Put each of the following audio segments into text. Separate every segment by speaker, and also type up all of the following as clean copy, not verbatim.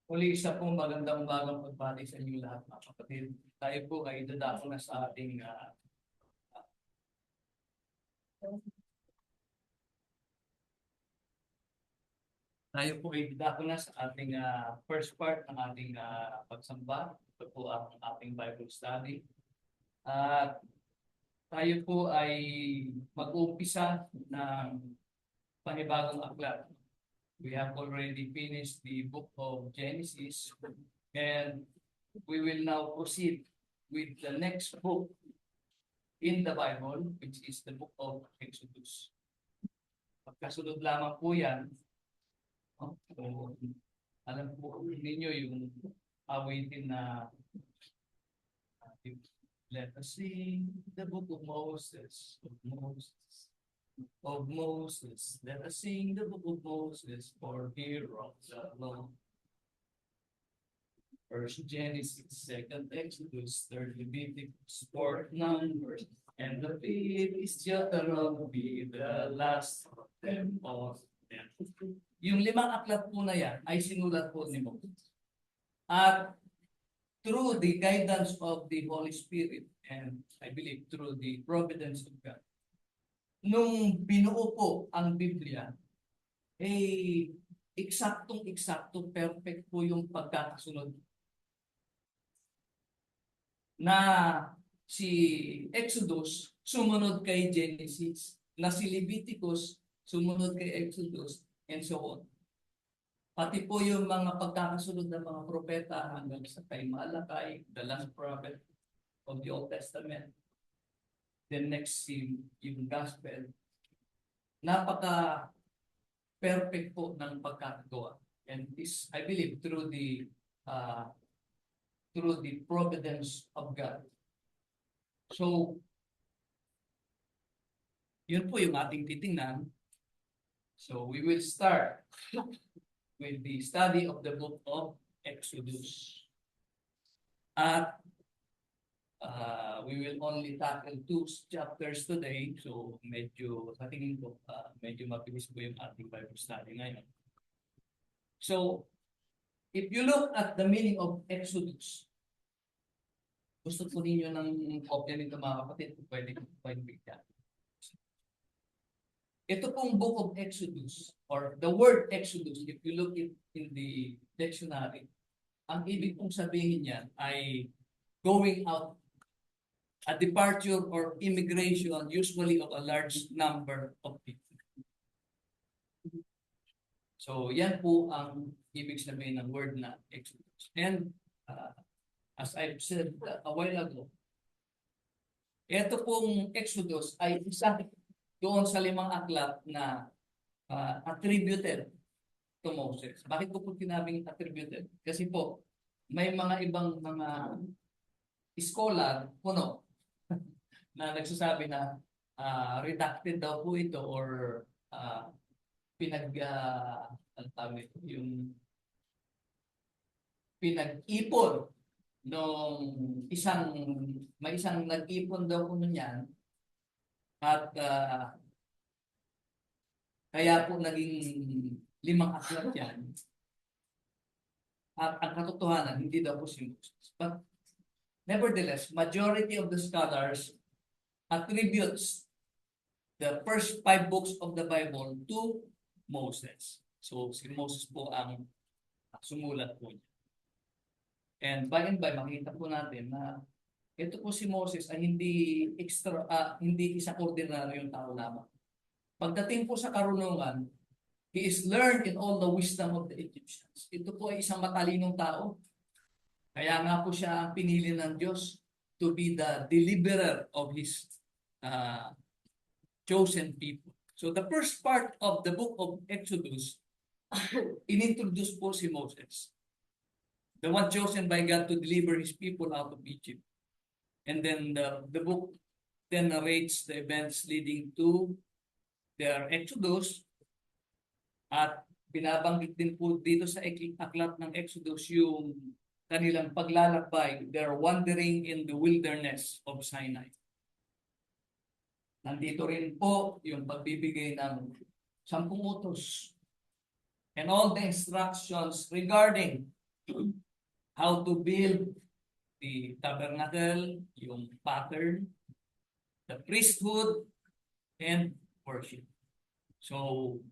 Speaker 1: Muli isa pong magandang umagang pagbati sa inyo lahat mga kapatid. Tayo po ay dadako na sa ating first part ng ating pagsamba. Ito po ang ating Bible study. At tayo po ay mag-uumpisa ng panibagong aklat. We have already finished the book of Genesis, and we will now proceed with the next book in the Bible, which is the book of Exodus. Pagkasunod lamang po yan, no? So, alam po ninyo yung awitin na let us sing the book of Moses, of Moses. Let us sing the book of Moses, for here of the Lord. First Genesis, second Exodus, third Leviticus, fourth Numbers, and the fifth is Deuteronomy, the last of them all. Yung limang aklat po na yan ay sinulat po ni Moses. At through the guidance of the Holy Spirit, and I believe through the providence of God, nung binuo po ang Biblia, eksaktong-eksakto, perfect po yung pagkakasunod. Na si Exodus sumunod kay Genesis, na si Leviticus sumunod kay Exodus, and so on. Pati po yung mga pagkakasunod ng mga propeta hanggang sa kay Malakay, the last prophet of the Old Testament. Then next yung Gospel. Napaka-perfect po ng pagkakagawa. And this, I believe, through the providence of God. So, yun po yung ating titingnan. So, we will start with the study of the book of Exodus. At we will only tackle 2 chapters today. So, sa tingin ko, medyo mabilis po yung ating Bible study ngayon. So, if you look at the meaning of Exodus, gusto po ninyo ng kopya nito mga kapatid, pwede bigyan. Ito pong book of Exodus, or the word Exodus, if you look in the dictionary, ang ibig pong sabihin niyan ay going out, a departure or immigration, usually of a large number of people. So yan po ang ibig sabihin ng word na Exodus. And as I've said a while ago, ito pong Exodus ay isa doon sa limang aklat na attributed to Moses. Bakit ko po tinabing attributed? Kasi po, may mga ibang mga scholar, na nagsasabi na redacted daw po ito or pinag-ipon nung may isang nag-ipon daw po niyan. At kaya po naging limang aklat yan. At ang katotohanan, hindi daw po si Moses. But nevertheless, majority of the scholars attributes the first 5 books of the Bible to Moses. So si Moses po ang sumulat po niya. And by and by, makita po natin na ito po si Moses ay hindi isang ordinaryong tao lamang. Pagdating po sa karunungan, he is learned in all the wisdom of the Egyptians. Ito po ay isang matalinong tao. Kaya nga po siya pinili ng Diyos to be the deliverer of His chosen people. So the first part of the book of Exodus, inintroduce po si Moses, the one chosen by God to deliver His people out of Egypt. And then the book then narrates the events leading to their Exodus. At binabanggit din po dito sa aklat ng Exodus yung kanilang paglalakbay, their wandering in the wilderness of Sinai. Nandito rin po yung pagbibigay ng 10 utos and all the instructions regarding how to build the tabernacle, yung pattern, the priesthood, and worship. So,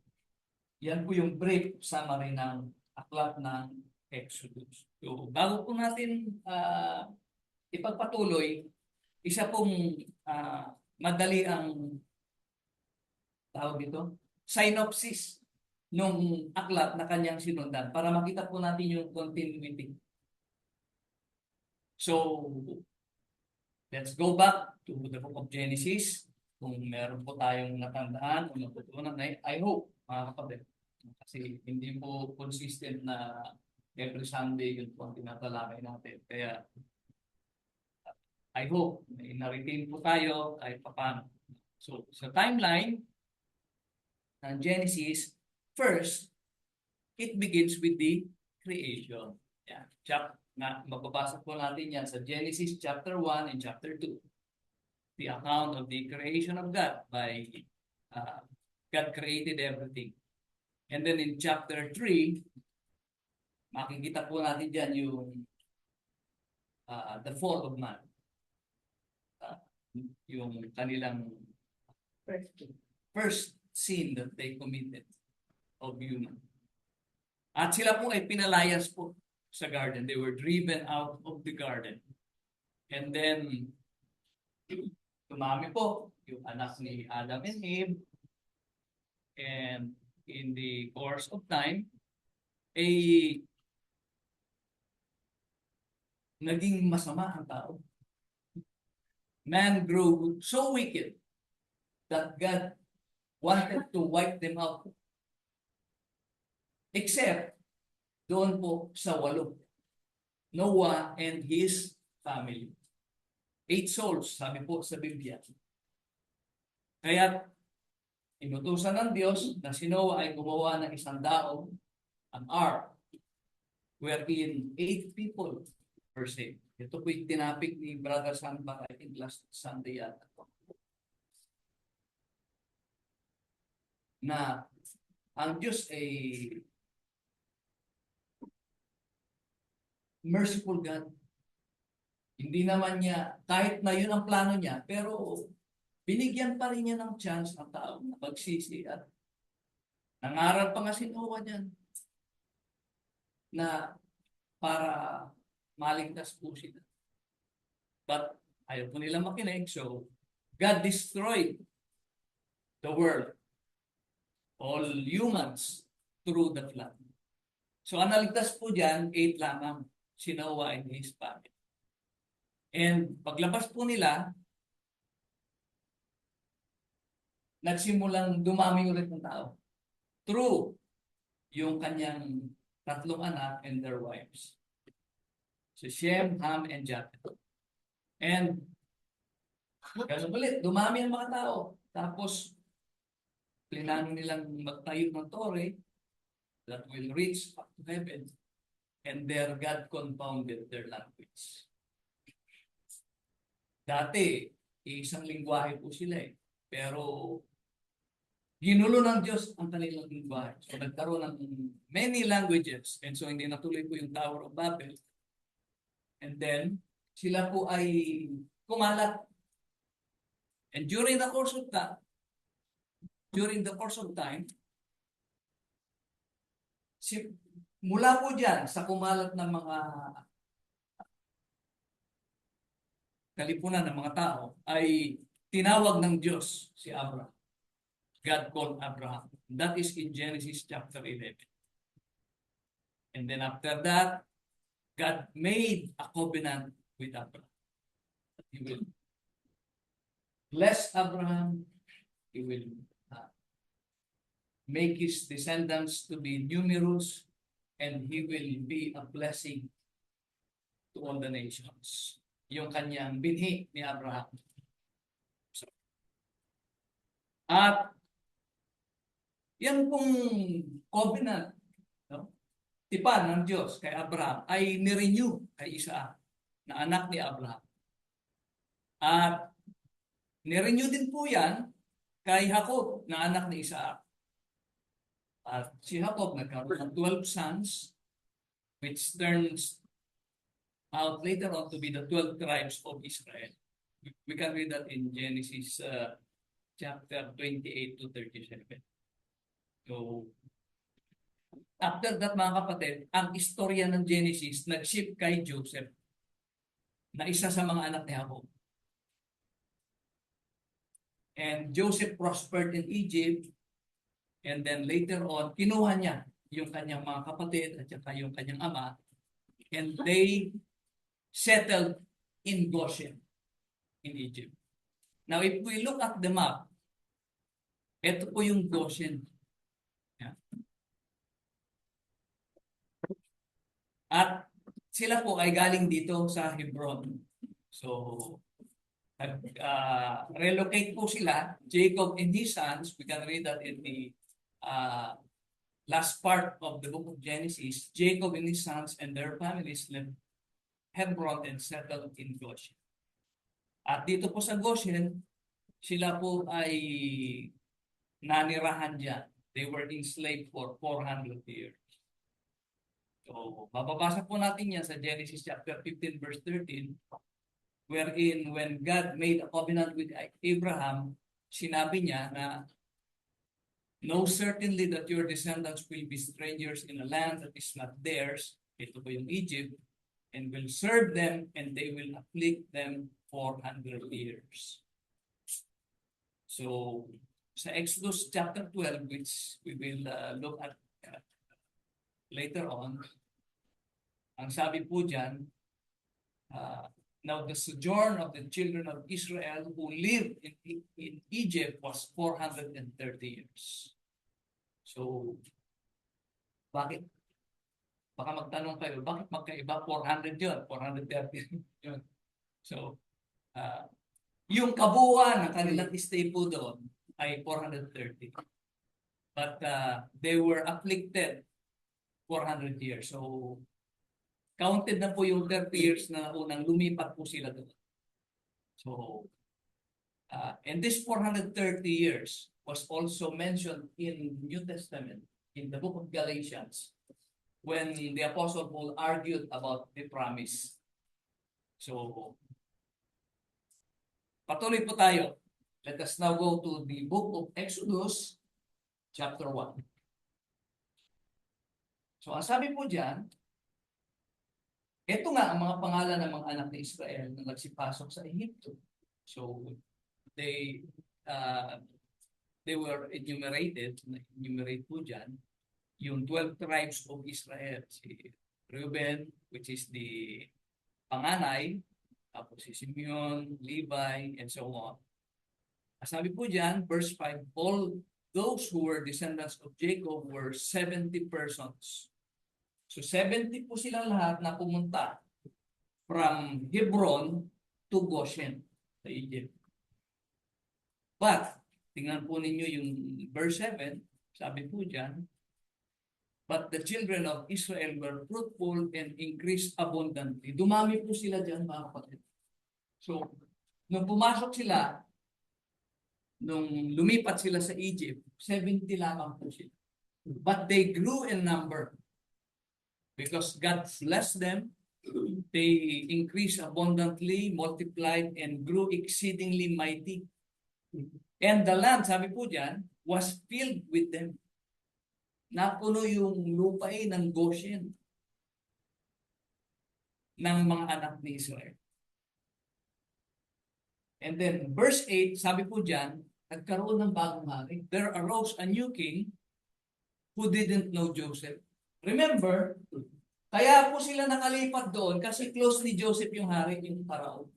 Speaker 1: yan po yung brief summary ng aklat ng Exodus. So, bago po natin ipagpatuloy, isa pong madali ang tawag dito, synopsis nung aklat na kanyang sinundan para makita po natin yung continuity. So, let's go back to the book of Genesis. Kung meron po tayong natandaan o natutunan, I hope, mga kapatid. Kasi hindi po consistent na every Sunday yun po ang tinatalakay natin. Kaya, I hope, na-retain po tayo kahit paano. So, sa timeline ng Genesis, first, it begins with the creation. Yan. Mababasa po natin yan sa Genesis chapter 1 and chapter 2. The account of the creation of God by God created everything. And then in chapter 3, makikita po natin dyan yung the fall of man. Yung kanilang first sin that they committed of human. At sila po ay pinalayas po sa garden. They were driven out of the garden. And then, tumami po yung anak ni Adam and Eve. And in the course of time, naging masama ang tao. Man grew so wicked that God wanted to wipe them out. Except doon po sa 8. Noah and his family. 8 souls, sabi po sa Biblia. Kaya inutusan ng Diyos na si Noah ay gumawa ng isang daong, an ark, wherein 8 people per se. Ito po yung tinapik ni Brother Sanba, I think last Sunday yata. Na ang Diyos ay merciful God. Hindi naman niya, kahit na yun ang plano niya, pero binigyan pa rin niya ng chance ang tao na pagsisi at nangarap pa nga si Noah dyan na para maligtas po sila. But ayaw po nila makinig, so God destroyed the world, all humans, through the flood. So ang naligtas po dyan, 8 lamang, si Noah and his family. And paglabas po nila, nagsimulang dumami ulit ng tao. Through yung kanyang 3 anak and their wives. Si Shem, Ham, and Japheth. And ganun ulit, dumami ang mga tao. Tapos, plinano nilang magtayo ng tore that will reach up to heaven. And there God confounded their language. Dati, isang lingwahe po sila eh. Pero, ginulo ng Diyos ang kanilang lingwahe. So, nagkaroon ng many languages. And so, hindi natuloy po yung Tower of Babel. And then, sila po ay kumalat. And during the course of time, mula po dyan sa kumalat ng mga kalipunan ng mga tao, ay tinawag ng Diyos si Abraham. God called Abraham. That is in Genesis chapter 11. And then after that, God made a covenant with Abraham. He will bless Abraham. He will make his descendants to be numerous, and he will be a blessing to all the nations. Yung kanyang binhi ni Abraham. At yan pong covenant, no? Tipan ng Diyos kay Abraham ay nirenew kay Isaac na anak ni Abraham. At nirenew din po yan kay Jacob na anak ni Isaac. At si Jacob nagkaroon ng 12 sons, which turns out later on to be the 12 tribes of Israel. We can read that in Genesis chapter 28 to 37. So, after that mga kapatid, ang istorya ng Genesis nag-shift kay Joseph na isa sa mga anak ni Jacob. And Joseph prospered in Egypt, and then later on, kinuha niya yung kanyang mga kapatid at saka yung kanyang ama, and they settled in Goshen in Egypt. Now, if we look at the map, ito po yung Goshen. Yeah. At sila po ay galing dito sa Hebron. So, relocate po sila, Jacob and his sons. We can read that in the last part of the book of Genesis. Jacob and his sons and their families left Hebron and settled in Goshen. At dito po sa Goshen, sila po ay nanirahan dyan. They were enslaved for 400 years. So, mababasa po natin yan sa Genesis chapter 15 verse 13, wherein when God made a covenant with Abraham, sinabi niya na, know certainly that your descendants will be strangers in a land that is not theirs, ito po yung Egypt, and will serve them and they will afflict them 400 years. So, sa Exodus chapter 12, which we will look at later on, ang sabi po dyan, now the sojourn of the children of Israel who lived in Egypt was 430 years. So, bakit? Baka magtanong kayo, bakit magkaiba? 400 yun, 430 yun. So, yung kabuuan ng kanilang stay po doon ay 430. But they were afflicted 400 years. So, counted na po yung 30 years na unang lumipat po sila doon. So, and this 430 years was also mentioned in New Testament, in the book of Galatians, when the Apostle Paul argued about the promise. So, patuloy po tayo. Let us now go to the book of Exodus, chapter 1. So, ang sabi po dyan, ito nga ang mga pangalan ng mga anak ni Israel na nagsipasok sa Egypto. So, they were enumerated, enumerate po dyan, yung 12 tribes of Israel. Si Reuben, which is the panganay, tapos si Simeon, Levi, and so on. Sabi po dyan, verse 5, all those who were descendants of Jacob were 70 persons. So 70 po silang lahat na pumunta from Hebron to Goshen sa Egypt. But, tingnan po ninyo yung verse 7, sabi po dyan, but the children of Israel were fruitful and increased abundantly. Dumami po sila dyan, mga kapatid. So, nung pumasok sila, nung lumipat sila sa Egypt, 70 lamang po sila. But they grew in number. Because God blessed them, they increased abundantly, multiplied, and grew exceedingly mighty. And the land, sabi po dyan, was filled with them. Napuno yung lupain ng Goshen ng mga anak ni Israel. And then, verse 8, sabi po dyan, nagkaroon ng bagong hari. There arose a new king who didn't know Joseph. Remember, kaya po sila nakalipat doon kasi close ni Joseph yung hari, yung Parao.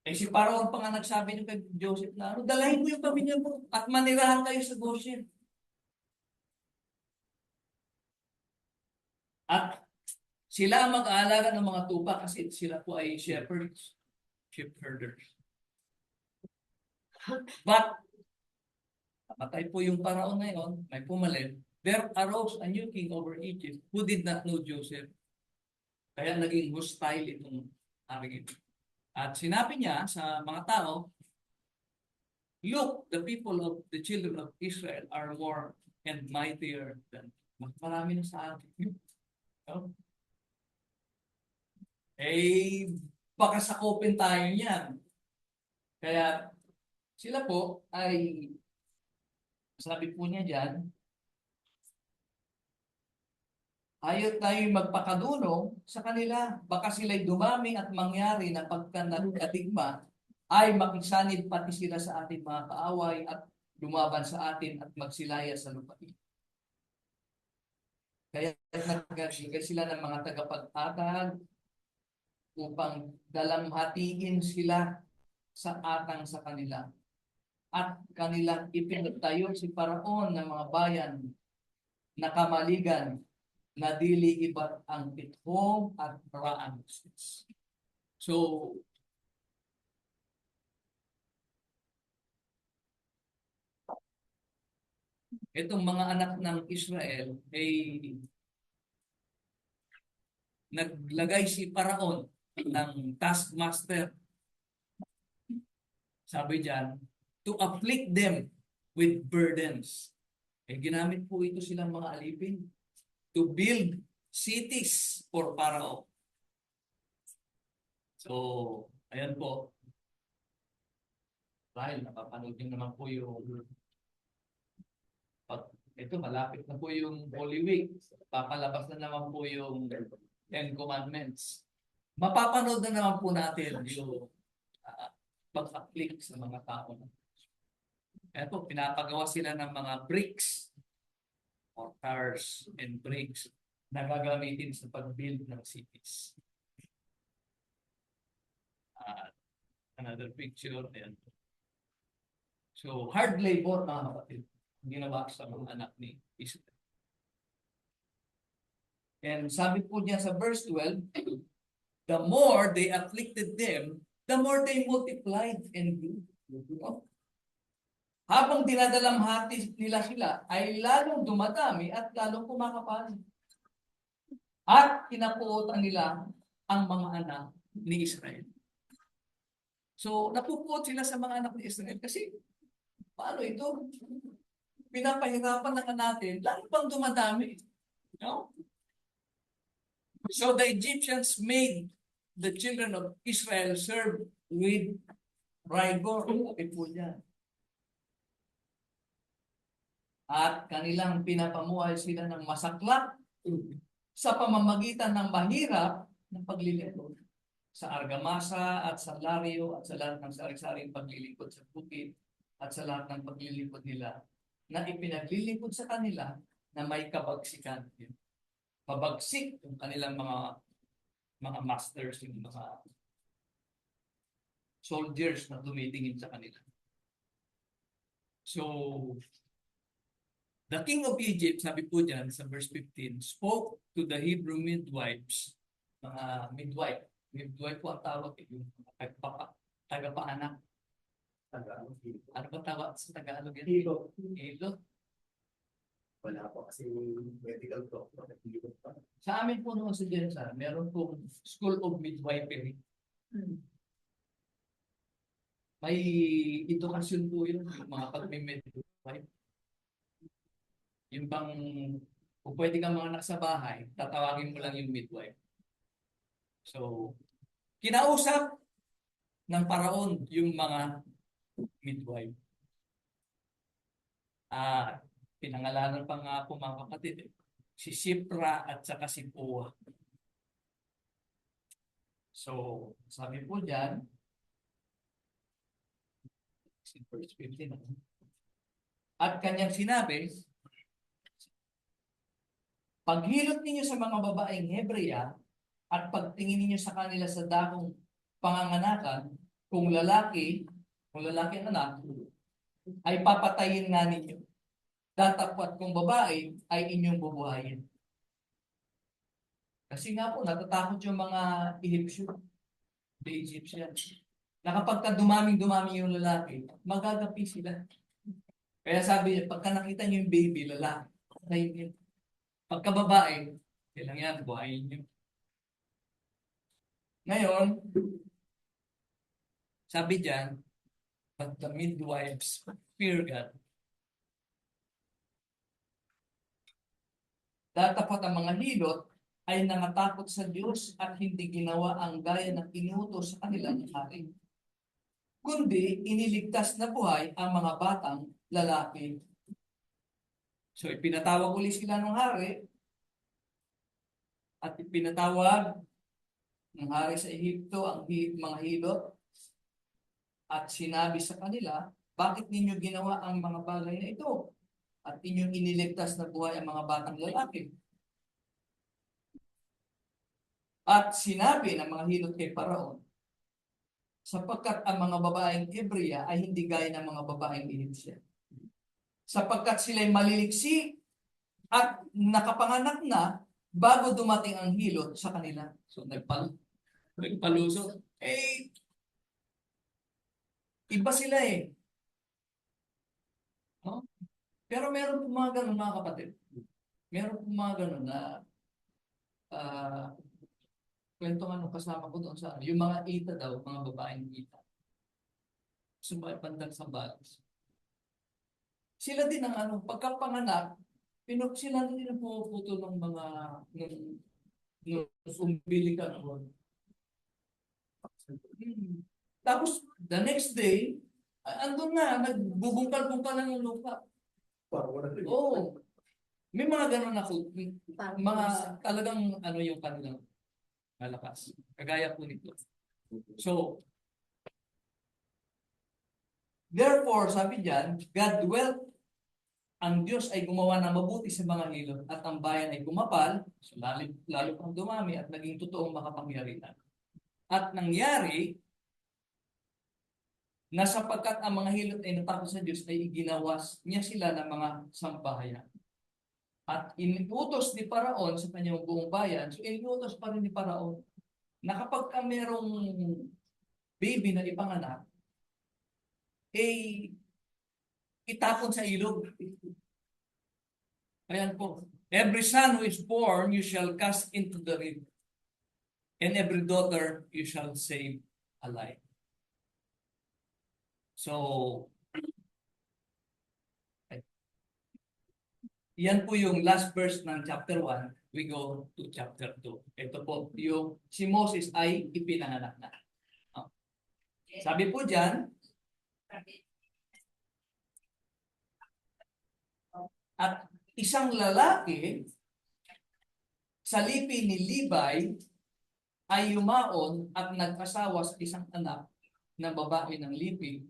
Speaker 1: Eh si Parao pa nga nagsabi niyo kay Joseph na, dalahin mo yung pamilya mo at manirahan kayo sa Goshen. At sila ang mag-aalaga ng mga tupa kasi sila po ay shepherds, sheep herders. But, patay po yung Parao ngayon, may pumalit. There arose a new king over Egypt who did not know Joseph. Kaya naging hostile itong haring ito. At sinabi niya sa mga tao, look, the people of the children of Israel are more and mightier than. Mas marami na sa atin. No? Eh, baka sakupin tayo niyan. Kaya sila po ay, sabi po niya dyan, ayaw tayo magpakadulong sa kanila. Baka sila'y dumami at mangyari na pagka nagkadigma, ay makisanid pati sila sa ating mga kaaway at lumaban sa atin at magsilaya sa lupain. Kaya nagbigay sila ng mga tagapag-atag upang dalamhatiin sila sa atang sa kanila. At kanilang ipinagtayo si Paraon ng mga bayan na kamaligan na dili iba't ang Pithom at Raan. So, itong mga anak ng Israel ay naglagay si Paraon ng taskmaster, sabi diyan, to afflict them with burdens. Eh, ginamit po ito silang mga alipin to build cities for Pharaoh. So, ayan po. Dahil napapanood nyo naman po yung ito, malapit na po yung Holy Week. Papalabas na naman po yung Ten Commandments. Mapapanood na naman po natin yung pag-afflict sa mga tao. Ito, pinapagawa sila ng mga bricks, mortars and bricks na gagamitin sa pag-build ng cities. Another picture. Ayan. So, hard labor, mga kapatid, ginawa sa mga anak ni Israel. And sabi po niya sa verse 12, the more they afflicted them, the more they multiplied and grew. Habang dinadalamhati nila sila, ay lalong dumadami at lalong kumakapal. At kinapuotan nila ang mga anak ni Israel. So, napupuot sila sa mga anak ni Israel kasi paano ito? Pinapahirapan na natin, lalo pang dumadami. No? So the Egyptians made the children of Israel serve with rigor. Sabi po niya. At kanilang pinapamuhay sila ng masaklap sa pamamagitan ng mahirap na paglilingkod sa argamasa at sa laryo at sa lahat ng sari-saring paglilingkod sa bukid at sa lahat ng paglilingkod nila na ipinaglilingkod sa kanila na may kabagsikan. Pabagsik yung kanilang mga masters, yung mga soldiers na tumitingin sa kanila. So, the king of Egypt, sabi po dyan sa verse 15, spoke to the Hebrew midwives, mga midwife. Midwife po ang tawag, yung tagapaanak. Ano ba tawag sa Tagalog yan?
Speaker 2: Hilo.
Speaker 1: Hilo.
Speaker 2: Wala po kasi medical doctor.
Speaker 1: Sa amin po noon sa Jensa, meron pong School of Midwifery. May edukasyon po yun, yung mga pag-midwife. Yung bang, kung pwede kang mga anak sa bahay, tatawagin mo lang yung midwife. So, kinausap ng Paraon yung mga midwife. Pinangalanan pa nga po mga kapatid, si Shipra at saka si Puwa. So, sabi po dyan, verse 15, at kanyang sinabi, paghilot ninyo sa mga babaeng Hebrea at pagtingin ninyo sa kanila sa dakong panganganakan, kung lalaki ang anak, ay papatayin nga ninyo. Datapwat kung babae, ay inyong bubuhayin. Kasi nga po, natatakot yung mga the Egyptians, na kapag dumaming-dumami yung lalaki, magagapi sila. Kaya sabi niya, pagka nakita niyo yung baby, lalaki, patayin niyo. Pagka babae, kailangan yan, buhayin niyo. Ngayon, sabi diyan, but the midwives fear God. Datapat ang mga hilot ay nangatakot sa Diyos at hindi ginawa ang gaya ng inutos sa kanila ng hari. Kundi iniligtas na buhay ang mga batang lalaki. So ipinatawag uli sila ng hari at ipinatawag ng hari sa Ehipto ang mga hilot at sinabi sa kanila, bakit ninyo ginawa ang mga bagay na ito? At inyong iniligtas na buhay ang mga batang lalaki. At sinabi ng mga hilot kay Paraon, sapagkat ang mga babaeng Hebrea ay hindi gaya ng mga babaeng Egyptian. Sapagkat sila'y maliliksi at nakapanganak na bago dumating ang hilot sa kanila. So nagpalusot. Iba sila eh. No? Pero meron po mga ganun mga kapatid. Meron po mga ganun na kwento nga nung kasama ko doon sa yung mga ita daw, mga babaeng ita. Sumay pandang sa balas. Sila din ang pagkapanganak, sila din ang pumuputo ng mga ng umbilical cord. Tapos, the next day, andun na, nagbubungkal-bungkal na ng lupa. Oo. May mga ganun ako, mga talagang yung kanilang malakas. Kagaya po nito. So, therefore, sabi diyan, God dwelt, ang Diyos ay gumawa ng mabuti sa mga hilot at ang bayan ay gumapal, so lalo pang dumami at naging totoong makapangyarihan. At nangyari, na sapagkat ang mga hilot ay natakot sa Diyos, ay iginawas niya sila ng mga sambahayan. At inutos ni Paraon sa kanyang buong bayan, so inutos pa rin ni Paraon, na kapag merong baby na ipanganak, itapon sa ilog. Ayan po. Every son who is born, you shall cast into the river. And every daughter, you shall save alive. So, yan po yung last verse ng chapter 1. We go to chapter 2. Ito po, yung si Moses ay ipinanganak na. Sabi po dyan, at isang lalaki sa lipi ni Levi ay yumaon at nag-asawa sa isang anak na babae ng lipi.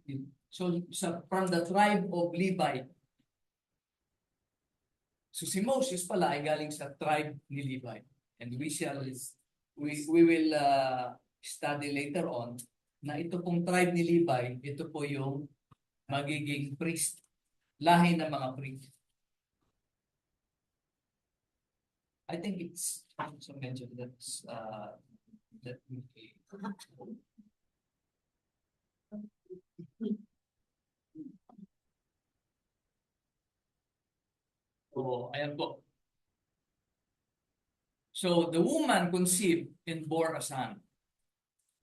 Speaker 1: So, from the tribe of Levi. So, si Moses pala ay galing sa tribe ni Levi. And we will study later on na ito pong tribe ni Levi, ito po yung magiging priest, lahi ng mga priest. I think it's also mentioned that ayan po. So, the woman conceived and bore a son.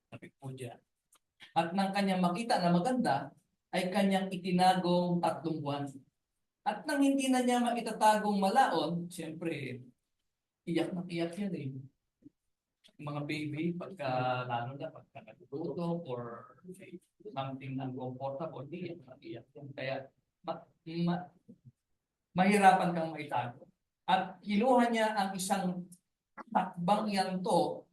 Speaker 1: Sabi po dyan. At nang kanyang makita na maganda, ay kanyang itinagong 3 buwan. At nang hindi na niya maitatagong malaon, siyempre, iyak na iyak yan eh. Mga baby, lalo na pagka nagugutom or something uncomfortable, iyak na iyak yan. Kaya, mahirapan kang maitago. At kinuha niya ang isang takbang yanto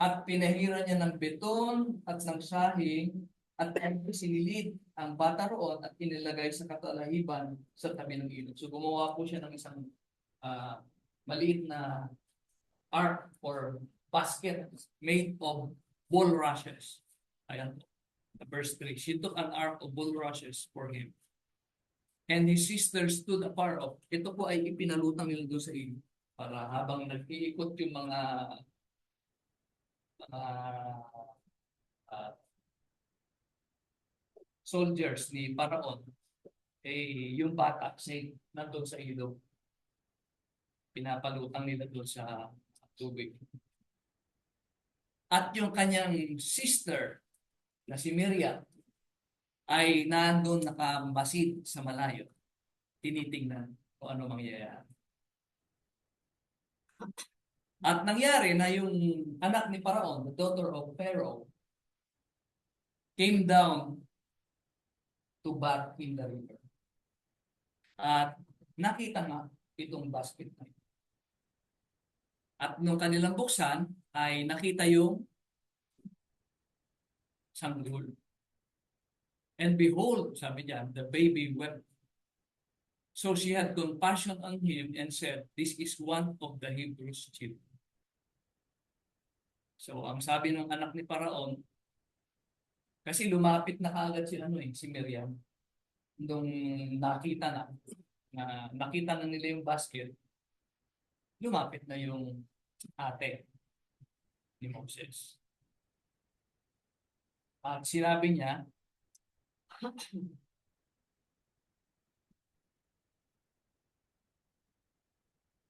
Speaker 1: at pinahira niya ng beton at ng sahing at sinilid ang bata roon at inilagay sa katalahiban sa tabi ng ilog. So gumawa po siya ng isang maliit na ark or basket made of bulrushes. Ayan po. Verse 3. She took an ark of bulrushes for him. And his sister stood afar off. Ito po ay ipinalutang nila doon sa ilog. Para habang nag-iikot yung mga soldiers ni Paraon, yung bata nandun sa ilog. Pinapalutang nila doon sa tubig. At yung kanyang sister na si Miriam ay nandun nakamasid sa malayo. Tinitingnan kung ano mangyayari. At nangyari na yung anak ni Paraon, the daughter of Pharaoh, came down to bath in the river. At nakita nga itong basket na ito. At nung kanilang buksan, ay nakita yung sanggol. And behold, sabi diyan, the baby wept. So she had compassion on him and said, "This is one of the Hebrews' children." So ang sabi ng anak ni Paraon, kasi lumapit na kaagad si Miriam, nung nakita na nila yung basket, lumapit na yung ate ni Moses. At sinabi niya,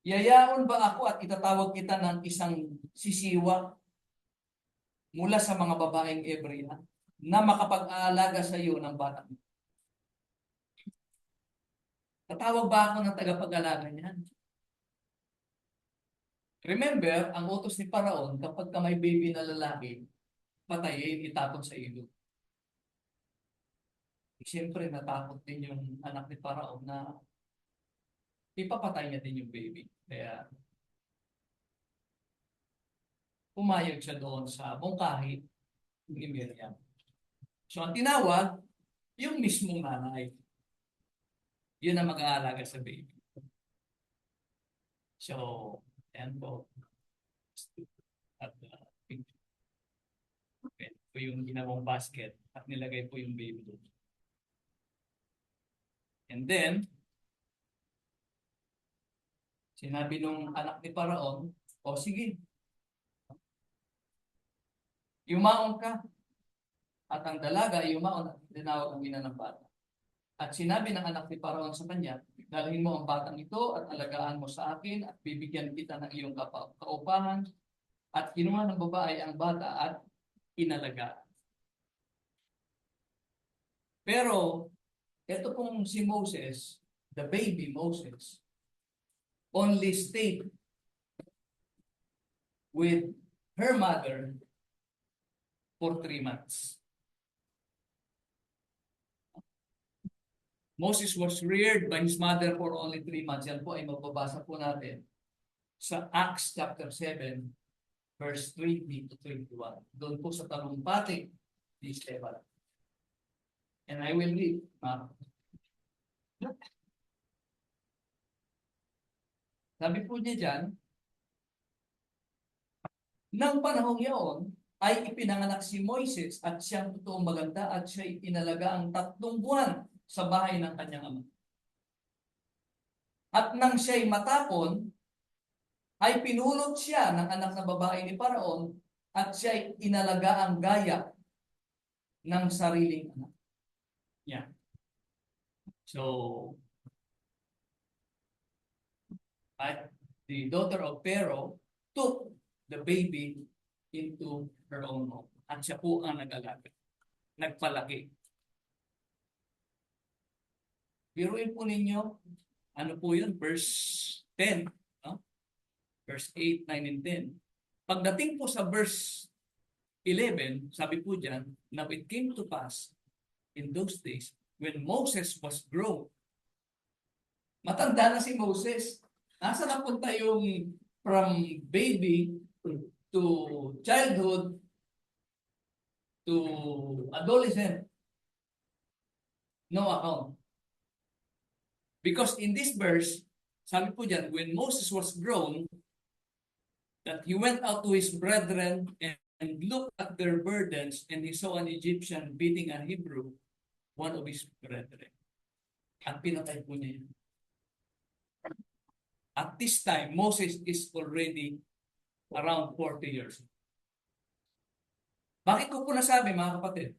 Speaker 1: "Yayaon ba ako at itatawag kita ng isang sisiwa mula sa mga babaeng Ebrea na makapag-aalaga sa iyo ng batang?" Tatawag ba ako ng tagapag-alaga niyan? Remember, ang utos ni Paraon, kapag ka may baby na lalaki, patayin, itapon sa ilog. Siyempre, natakot din yung anak ni Paraon na ipapatay niya din yung baby. Kaya, pumayag siya doon sa bungkahi ni Miriam. So, ang tinawag, yung mismong nanay. Yun ang mag-aalaga sa baby. So, ayan po. At po yung ginawang basket at nilagay po yung baby doon. And then, sinabi nung anak ni Paraon, "O sige, yumaon ka." At ang dalaga, yumaon at tinawag ang ina ng bata. At sinabi ng anak ni Paraon sa kanya, "Dalhin mo ang batang ito at alagaan mo sa akin at bibigyan kita ng iyong kaupahan." At kinuha ng babae ang bata at inalaga. Pero, ito pong si Moses, the baby Moses, only stayed with her mother for 3 months. Moses was reared by his mother for only 3 months. Yan po ay mababasa po natin sa Acts chapter 7, verse 20 to 21. Doon po sa talumpati ni Esteban. And I will read. Sabi po niya dyan, nang panahong yaon, ay ipinanganak si Moises at siyang totoong maganda at siya inalaga ang 3 buwan sa bahay ng kanyang ama. At nang siya'y matapon, ay pinulot siya ng anak na babae ni Paraon at siya'y inalaga ang gaya ng sariling anak. Yeah. So, the daughter of Pharaoh took the baby into her own home. At siya po ang nag-alaga, nagpalaki. Biruin po ninyo, ano po yun? Verse 10, no? Verse 8, 9, and 10. Pagdating po sa verse 11, sabi po dyan, "Now it came to pass in those days when Moses was grown." Matanda na si Moses. Nasa napunta yung from baby to childhood to adolescent? No account. Because in this verse, sabi po dyan, when Moses was grown, that he went out to his brethren and looked at their burdens, and he saw an Egyptian beating a Hebrew, one of his brethren. At pinatay po niya yun. At this time, Moses is already around 40 years. Bakit ko po nasabi, mga kapatid?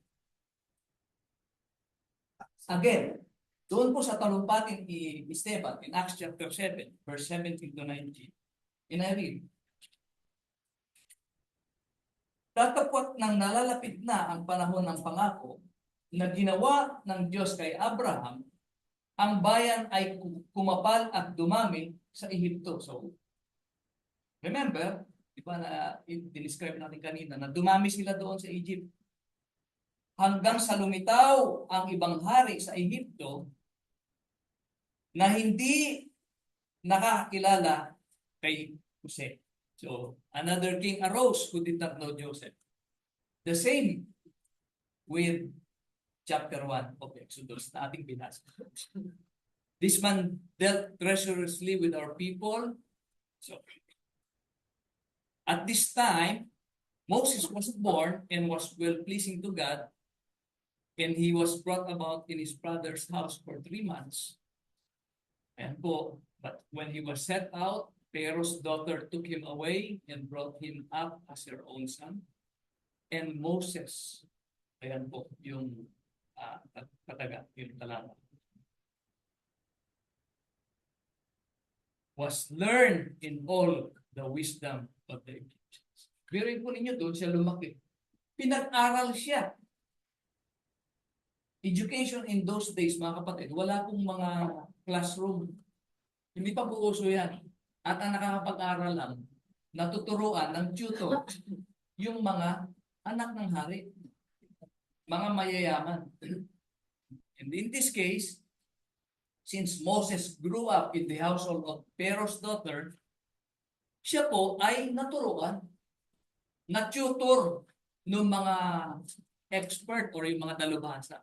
Speaker 1: Again, doon po sa talumpatin ni Esteban, in Acts chapter 7, verse 17 to 19, and I read, "Tatapot nang nalalapit na ang panahon ng pangako na ginawa ng Diyos kay Abraham, ang bayan ay kumapal at dumami sa Ehipto." So, Remember, di ba na i-describe natin kanina na dumami sila doon sa Egypt. Hanggang sa lumitaw ang ibang hari sa Ehipto na hindi nakakilala kay Jose. So, another king arose who did not know Joseph. The same with chapter 1 of Exodus na ating binasa. This man dealt treacherously with our people. So, at this time, Moses was born and was well-pleasing to God, and he was brought about in his brother's house for 3 months. And but when he was set out, Pharaoh's daughter took him away and brought him up as her own son. And Moses, ayan po, yung kataga, yung talata, was learned in all the wisdom of the Egyptians. Biruin po ninyo, doon siya lumaki. Pinag-aral siya. Education in those days, mga kapatid, wala pong mga classroom. Hindi pa po uso yan. At ang nakakapag-aral lang, natuturuan ng tutor, yung mga anak ng hari, mga mayayaman. And in this case, since Moses grew up in the household of Pharaoh's daughter, siya po ay naturuan, na-tutor ng mga expert or yung mga dalubhasa.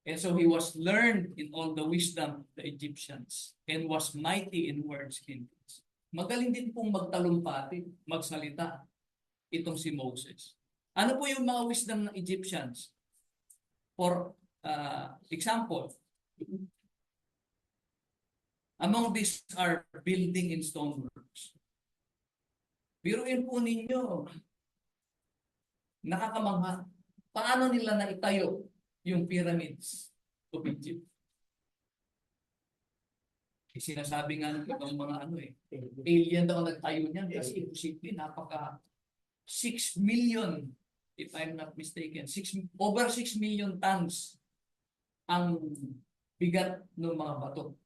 Speaker 1: And so he was learned in all the wisdom of the Egyptians and was mighty in words and deeds. Magaling din pong magtalumpati, magsalita itong si Moses. Ano po yung mga wisdom ng Egyptians? For example, among these are building in stoneworks. Biruin po ninyo, nakakamangha. Paano nila naitayo yung pyramids of Egypt? Sinasabi nga ng ibang mga alien daw nagtayo niyan kasi imposible, napaka 6 million, if I'm not mistaken, over 6 million tons ang bigat ng mga bato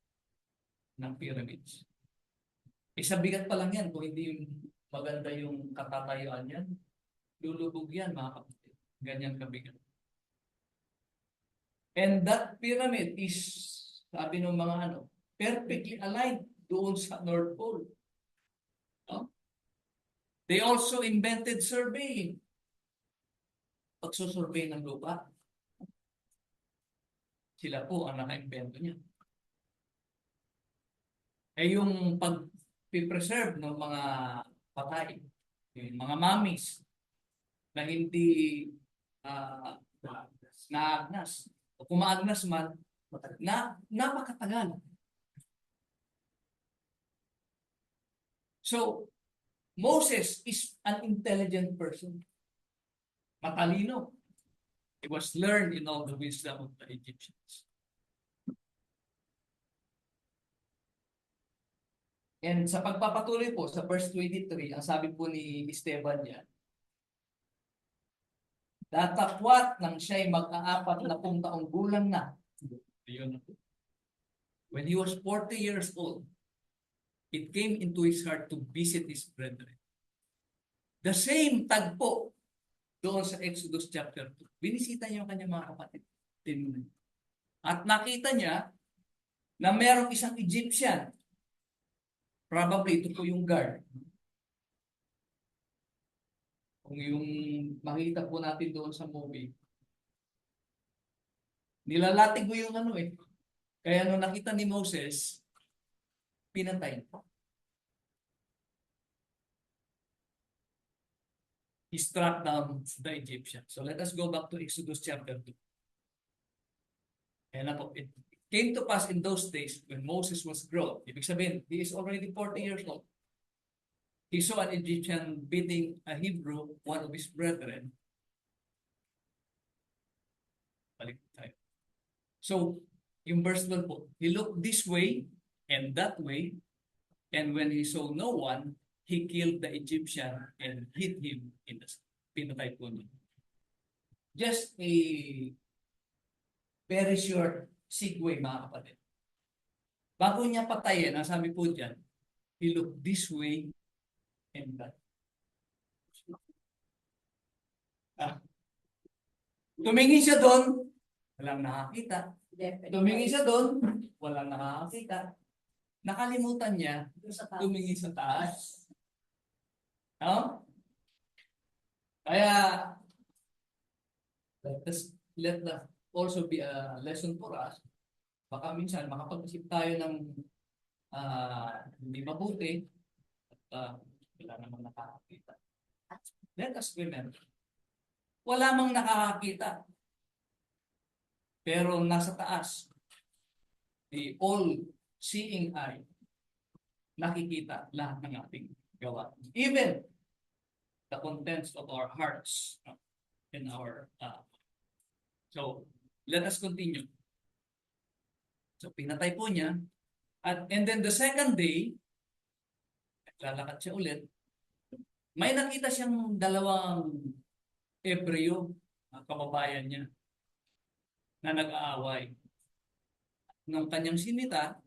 Speaker 1: ng pyramids. Sa bigat pa lang yan, kung hindi maganda yung katatayuan yan, lulubog yan, mga kapatid. Ganyan kabigat. And that pyramid is, sabi ng mga perfectly aligned doon sa North Pole. They also invented surveying. Pagsusurvey ng lupa. Sila po ang naka-invento niya. Yung pag-preserve ng mga patay, yung mga mummies na hindi naagnas. O kung maagnas man, napakatagal. So, Moses is an intelligent person. Matalino. He was learned in all the wisdom of the Egyptians. And sa pagpapatuloy po, sa verse 23, ang sabi po ni Esteban yan, datakwat nang siya'y mag-aapat na taong gulang na. When he was 40 years old, it came into his heart to visit his brethren. The same tagpo doon sa Exodus chapter 2. Binisita niya ang kanyang mga kapatid. At nakita niya na merong isang Egyptian. Probably ito po yung guard. Kung yung makita po natin doon sa movie, nilalatig mo yung Kaya nung nakita ni Moses, pinatay. He struck down the Egyptian. So let us go back to Exodus chapter 2. And it came to pass in those days when Moses was grown. Ibig sabihin, he is already 40 years old. He saw an Egyptian beating a Hebrew, one of his brethren. Balik tayo. So, yung verse 12 po, he looked this way and that way, and when he saw no one, he killed the Egyptian and hit him in the pinatay po niya. Just a very short segue, mga kapatid. Bago niya patayin, ang sabi po dyan, he looked this way and God. Ah, tumingin siya doon, walang nakakita. Tumingin siya doon, walang nakakita. Nakalimutan niya, tumingin sa taas. No? Kaya, let that also be a lesson for us. Baka minsan makapag-isip tayo ng hindi mabuti at wala namang nakakakita. Let us remember, wala mang nakakakita. Pero nasa taas, the all-seeing eye, nakikita lahat ng ating gawa. Even the contents of our hearts in our so let us continue. So pinatay po niya and then the second day lalakad siya ulit. May nakita siyang dalawang Hebreo kababayan niya na nag-aaway. Nung kanyang sinita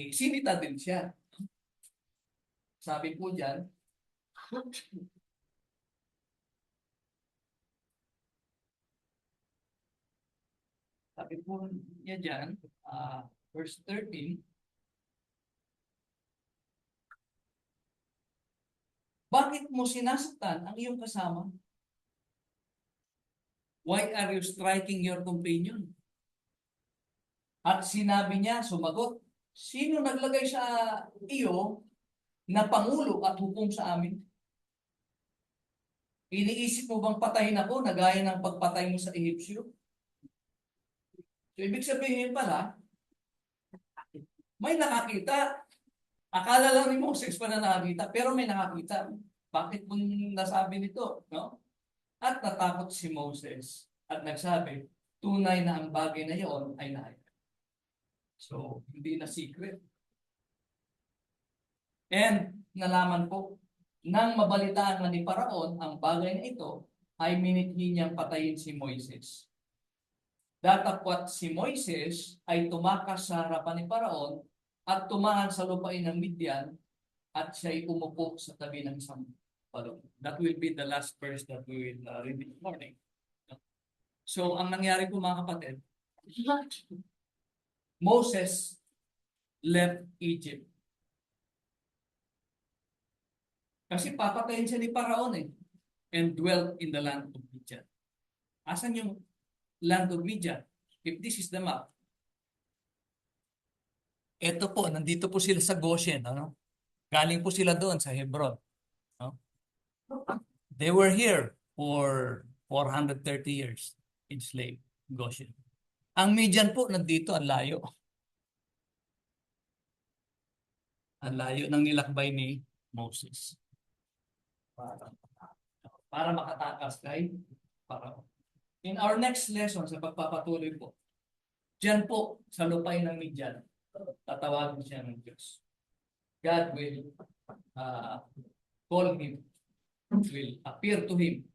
Speaker 1: sinita din siya. Sabi po diyan, sabi po niya dyan, verse 13, bakit mo sinasaktan ang iyong kasama? Why are you striking your companion? At sinabi niya, sumagot, sino naglagay sa iyo na pangulo at hukom sa amin? Iniisip mo bang patayin ako na gaya ng pagpatay mo sa Ehipsyo? So, ibig sabihin pala, may nakakita. Akala lang ni Moses pa na nakakita, pero may nakakita. Bakit mo nasabi nito? No? At natakot si Moses at nagsabi, tunay na ang bagay na iyon ay nakita. So, hindi na secret. And nalaman po, nang mabalitaan na ni Paraon ang bagay na ito, ay minithi niyang patayin si Moises. Datapwat si Moises ay tumakas sa harapan ni Paraon at tumahan sa lupain ng Midian at siya'y umupo sa tabi ng isang balon. That will be the last verse that we will read this morning. So, ang nangyari po mga kapatid, Moses left Egypt. Kasi papatayin siya ni Paraon and dwelt in the land of Midian. Asan yung land of Midian? If this is the map, ito po, nandito po sila sa Goshen. Ano? Galing po sila doon sa Hebron. No? They were here for 430 years enslaved, Goshen. Ang Midian po, nandito, ang layo. Ang layo ng nilakbay ni Moses. Para makatakas kay Paraon. In our next lesson, sa pagpapatuloy po, diyan po, sa lupain ng Midian, tatawagin siya ng Diyos. God will call him, will appear to him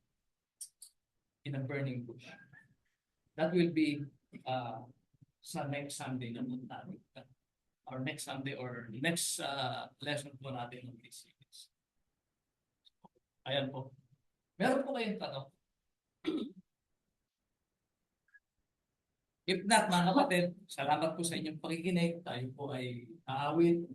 Speaker 1: in a burning bush. That will be sa next Sunday naman natin. Or next Sunday or next lesson po natin ng this series. Ayan po. Meron po kayong tanong? If not, mga kapatid, salamat po sa inyong pakikinig. Tayo po ay aawit.